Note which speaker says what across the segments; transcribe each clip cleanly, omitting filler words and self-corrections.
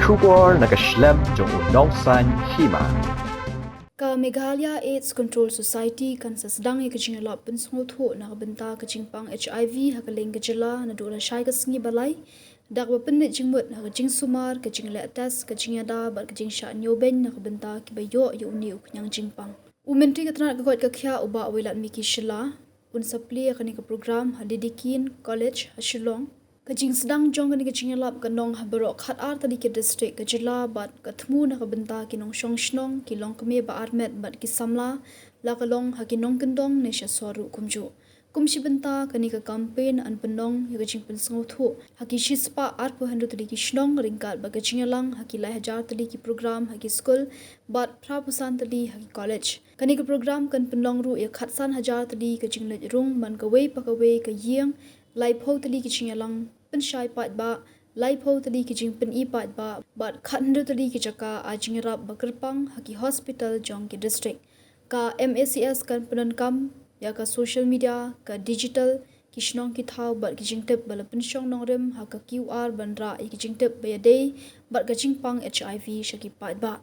Speaker 1: Shubor nakaslem jong unongsan hima.
Speaker 2: Ka Meghalaya AIDS Control Society kan sedang kajing lap pensngot ho na benta kajing pang HIV hakaling kajela na dola shai kasngi balai dak bapen jingmut na kajing sumar kajing le atas kajing ada bar kajing sha nyoben na benta kibayo yu ni uknyang jingpang umentri katna kakot kakya uba awilat miki shila un sapli akani ka program hadidikin college hashilong kajing sedang jong kani kajing lap kanong habarok khat ar tadi ke district kajela bat kathmu na kabenta kinong shong shnong kilong kame ba armet bat kisamla la kalong hakinong kendong ne sha soru kumju kumshi benta kani ka campaign an penong ya kajing pensngo thu haki shispa ar po handu tadi ki shnong ringkat ba kajing lang haki lai hajar tadi ki program haki school bat prapusan tadi haki college kani ka program kan penong ru ya khatsan hajar tadi kajing le rung man ka wei pa ka wei ka yeng lai pho tadi ki chingalang pen shai pat ba lai pho tadi ki jing pen I pat ba bat khandu tadi ki chaka ajing rap bakrpang haki hospital jong ki district ka MACS kan penan kam ya ka social media ka digital ki shnong ki thau bat ki jing tep bala pen shong nongrem ha ka QR bandra ki jing tep ba day bat ka jing pang HIV shaki pat ba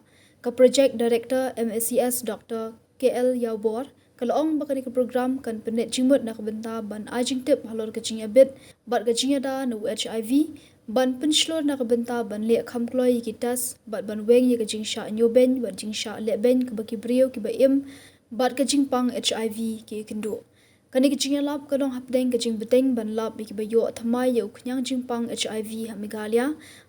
Speaker 2: ka project director MACS Dr. KL Yaubor kalong bakari ka program kan penet jingmut na kabenta ban ajing tip halor kaching abit bat kaching ada no HIV ban penshlor na kabenta ban le khamkloi ki tas bat ban weng ye kaching sha nyoben bat jing sha le ben ka baki brio ki ba im bat kaching pang HIV ki kindu kani kaching lab kalong hapdeng kaching beteng ban lab ki ba yo thamai ye uknyang jing pang HIV ha Meghalaya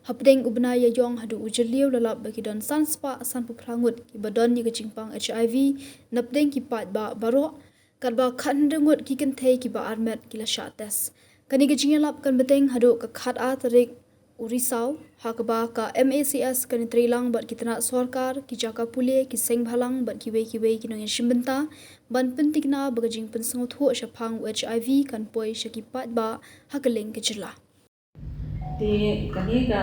Speaker 2: hapdeng ubna ye yong hadu ujeliu lalab baki don sanspa san puprangut ki badon ye kaching pang HIV napdeng ki pat ba baro karba khandengut ki kan thei ki ba armet ki la sha tes kani kaching lab kan beteng hadu ka khat a tarik urisau hakba ka MACS kan trilang bat kitna sarkar ki jaka pule ki seng bhalang bat ki wei ki nong shimbenta ban pentikna bagajing pensngot ho shapang HIV kan poi shaki pat ba hakaling kejela
Speaker 3: te kani ka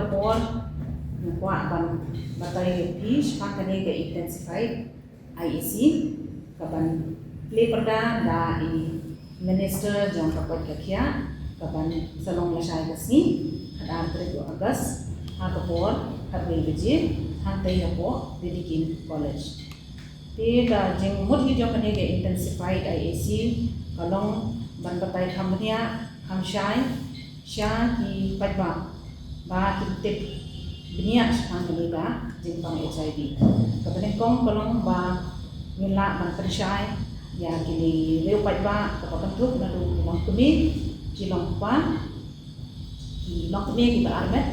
Speaker 3: por kwa ban batai pi shapang kani ka intensified IEC ka ban play perda da I minister jong ka pot kakya kapan salong lasai kasni kadar 3 August ha kapor kadwe beje han tei apo didikin college te da jeng mut hi jong kane ke intensified IAC kalong ban batai khamnia khamshai sha ki padba ba tip bnia han kane ga jeng pang HIV kapane kong kalong ba ngila ban pershai ya kini leu padba kapan thuk na du long kumi kilong pan kilong kami kita armet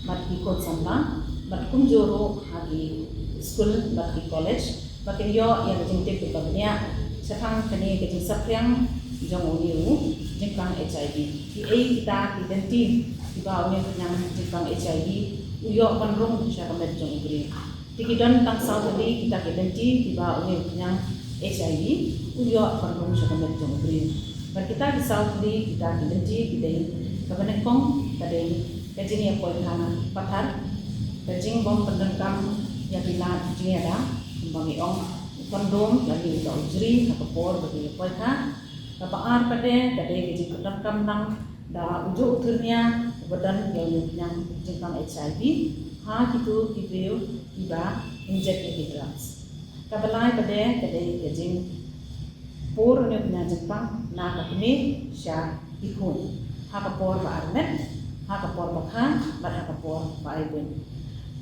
Speaker 3: mat ikut sama mat kunjuru hagi school mat di college mat yo yang jentik kita punya sekarang kini kita sapriang jong uniu jengkang HIV di kita identiti di bawah yang jengkang HIV uyo panrung siapa jong ibri tikidon tang saudi kita identiti di bawah yang HIV uyo panrung siapa jong ibri kita bisa beli kita identiti kita kapan kong tadi kajing yang poin kana pathar kajing bom pendengkam yang bila kajing ada bagi ong kondom lagi untuk ujri kapor bagi poin ka kapar pada tadi kajing pendengkam nang da uju uturnya badan yang jengkang HIV ha gitu kibeu tiba inject drugs kabalai pada tadi kajing por ne punya Jepang na kapni sya ikun hakapor ba armet hakapor ba khan ba hakapor ba ibin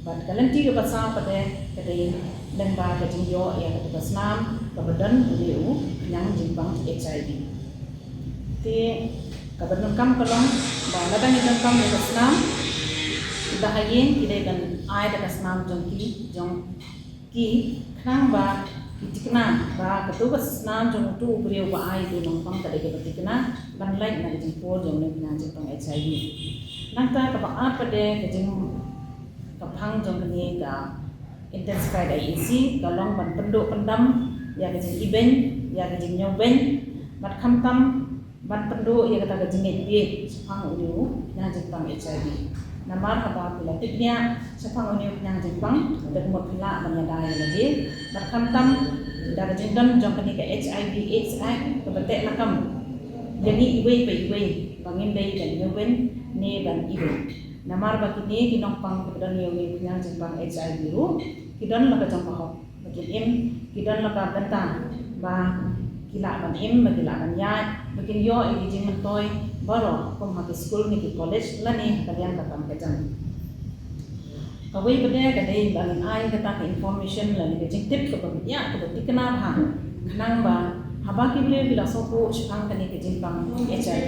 Speaker 3: bat kalanti ke pasal pada kadai lengba ke jingyo ya ke basnam ke badan beliau yang Jepang HIV te kabadan kam kalong ba ladang idang kam ke basnam dahayin kidai kan ai ke basnam jong ki khang ba itikna ba ketugas nam jong tu beriau ba ai tu nongpang tadi ke itikna ban lain na jempol jong ne na jempang HIV nangta ka ba pada ke jeng kapang jong ni ka intensified IEC kalong ban penduk pendam ya ke jeng iben ya ke jeng nyoben bat khamtam ban penduk ya kata ke jeng ibe sepang uliu na jempang HIV namar apa pilatiknya sepang uniuk yang Jepang dan mopila menyadari lagi berkantam dari jendon jangkani ke HIV AIDS Act kebetek makam jadi iwe bangin day dan nyoben ne ban ibu namar ba kini kinong pang kedan yo ni yang jempang HIV ru kidan la ka jong pahok makin em kidan la ka benta ba kila ban em ba kila ban ya makin yo i jing toy baro kom ha school ni ki college la ni kalian ka tam kejan kawai bade ka dei ban ai ka ta information la ni jing tip ka ba ya ka ba tikna ha kanang ba haba ki bile bila so ko chang ka ni ke jing pang HIV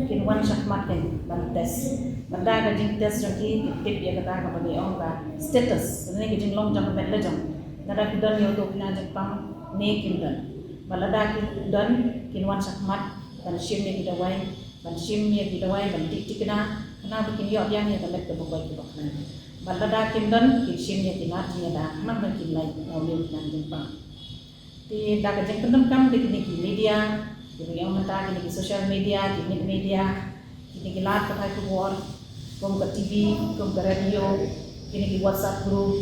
Speaker 3: kin wan shakmat ken ban test banda ka jing test ki tip ya ka ta ka ba ni ong ka status ni ke jing long jang ben la jang nada ki dan yo to kina jing pang ne kin dan balada ki dan kin wan shakmat ban shim ni ki dawai ban shim ni ki dawai ban tik tik na kana bikin yo yang ni ka let ka bokoy ki bakna balada kin dan ki shim ni ki na ti da nak ban kin lai au ni kina jing pang ti da ka jeng pendem kam de kini ki media ki yang mata kini ki social media ki media kini ki lat ka ku war kom ka TV kom ka radio kini ki WhatsApp group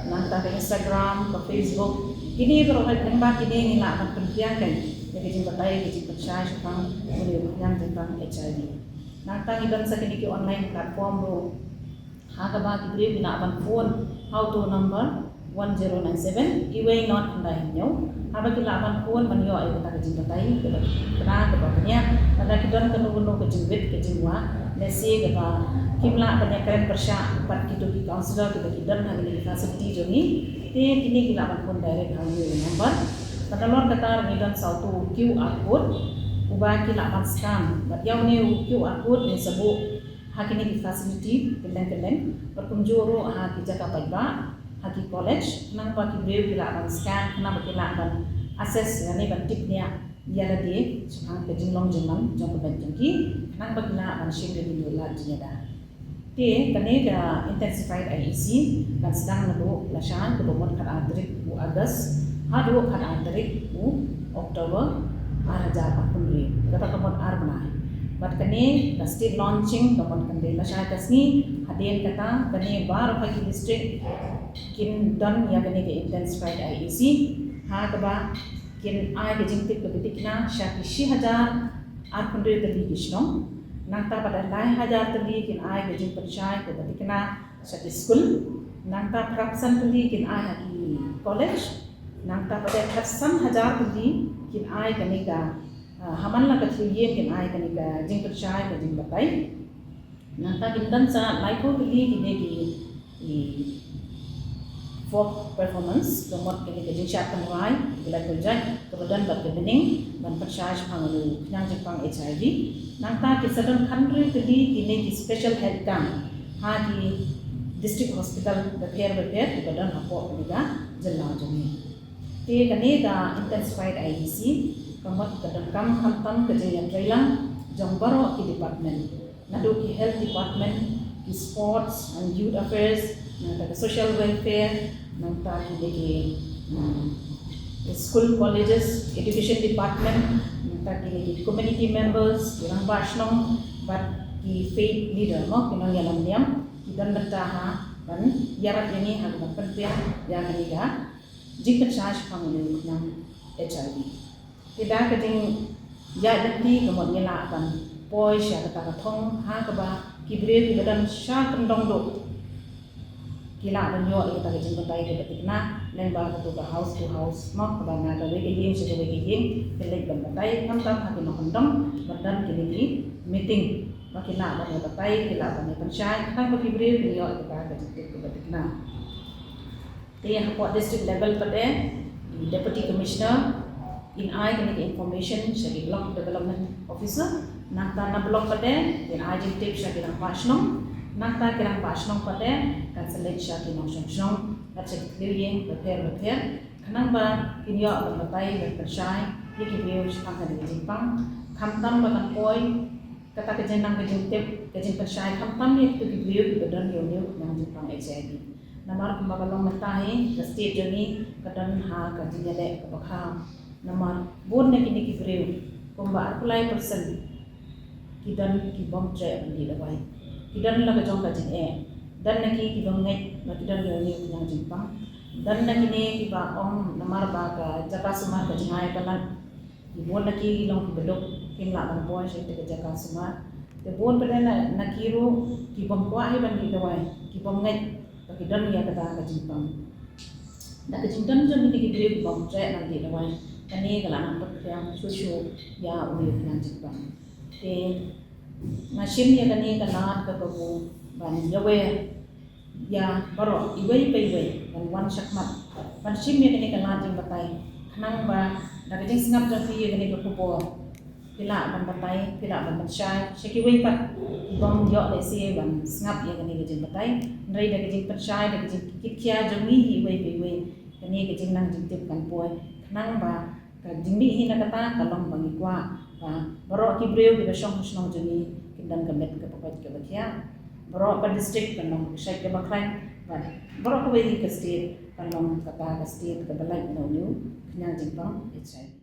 Speaker 3: nang ta ka Instagram ka Facebook kini ko ro ka ba kini ni la ka pendian kan de ki jeng batai ki jeng percaya pang ni yang tentang HIV nang ta ki dan sa kini ki online platform ro ha ka ba ki bre bina ban phone how to number 1097 iway not andai nyo haba kila ban phone man yo ay ta jing batai kena ke bapanya ada kidan kenu ke jingwit ke jingwa nesi ke ba kimla banya keren persya pat kitu ki counselor ke kidan ha ni facility joni te kini kila ban phone direct ha ni number pada lor kata ngidan sautu QR code uba kila ban scan bat yaw ni QR code ni sabu ha kini ki facility kelen perkunjuru ha ki jaka paiba haki college nang pa ki breu kila ban scan na ba kila ban access yani ban tip nia yala de chang ke jinglong jingman jong ban jingki nang ba kila ban shim de video la jinda te kane ga intensified IEC dan sedang na do la shan ko bomot ka adrik bu August ha do ka adrik bu October 2018 kata komot arbna bat kane the state launching komot kan de la shan kasni hadien kata kane bar pa ki district kin dan ya kene ke intensified IEC ha ba kin ai ke jingtik ke bitikna syaki 1000 tali kisno nangta pada lai hajar tali kin ai ke jing percaya ke bitikna syaki school nangta praksan tali kin ai ki college nangta pada praksan hajar tali kin ai kene ka haman la ka thuyen kin ai kene ka jing percaya ke jing batai nangta kin dan sa lai ko tali kine ki folk performance kemot kini ke jinsya kemurai bila kerja kemudian berkebening dan percaya pangalu yang Jepang HIV nangta ki certain country tadi kini ki special health camp ha ki district hospital beper kemudian apa juga jelang joni te kani da intensified IEC kemot kedengkam hantam kejadian trailang jongbaro ki department nadu ki health department ki sports and youth affairs nangta social welfare nangta ki school colleges education department nangta ki community members yang bashnong but ki faith leader mo kinang yalam diam kidan nagtaha kan yarat ini hagman penpia yang ketiga jika charge pangalu ng HIV tidak kading ya dati kemudian akan poi siya kata thong ha ka ba kibre kidan sha kendong do kila dan yo kita kejeng batai ke betikna len ba to house to house mak ba na ka wege yin se wege yin kelek ban batai kam kam ha ki no kendong badan kini meeting makila ba ne batai kila ba ne panchai kan ba kibre yo kita kejeng ke betikna te ha district level pade deputy commissioner in I kini information sebagai block development officer nangta na block pade in I jintip sebagai pasnong nangta kirang pasnong pade kan select sebagai nong kat sekeliling repair kanang ba kinyo ang batay berpersay iki biyo sa kan di Jepang kamtam ba kan poi kata kejenang kejintip kejeng persay kamtam ni itu biyo kedan yo yang Jepang HIV namar kumagalong matahi ke state joni kadan ha kajinyade kabakha namar bon ne kini ki breu kumba apply person kidan ki bom tre andi lawai kidan la ka jong ka jin dan naki ki bom ngai na kidan yo ni yang Jepang dan naki ne ki ba om namar ba ka jaka sumar ka jingai kanan ki bon naki long ki bedok kim la ban boy se te jaka sumar te bon pada na kiro ki bom kwa he ban ki dawai ki bom ngai ka ki dan ya kata ka jimpang da ka jingdan jam ni ki grade bom tre na di dawai kani kala na pat yang su ya uli na jimpang te machine ya kani kana ka ko ban yawe ya baro iwei pei ban wan shakmat machine ya kani kana jing batai nang ba da ka jing singap jam fi ya kani ko po pila ban batai pila ban shai sheki wei pat bom yo le si ban ngap ya kani ke jing batai nrai da ke jing pat shai da ke jing kikya jong ni hi wei pe wei kani ke jing nang jing tip kan poi nang ba ka jing ni hi na kata ka long bang ikwa ba baro ki breu ki shong shong jong ni kindan ka met ka papat ka bathia baro ka district kan long shai ka bakrai ba baro ko wei ka state kan long ka state ka balai no new kanya jing pang it's right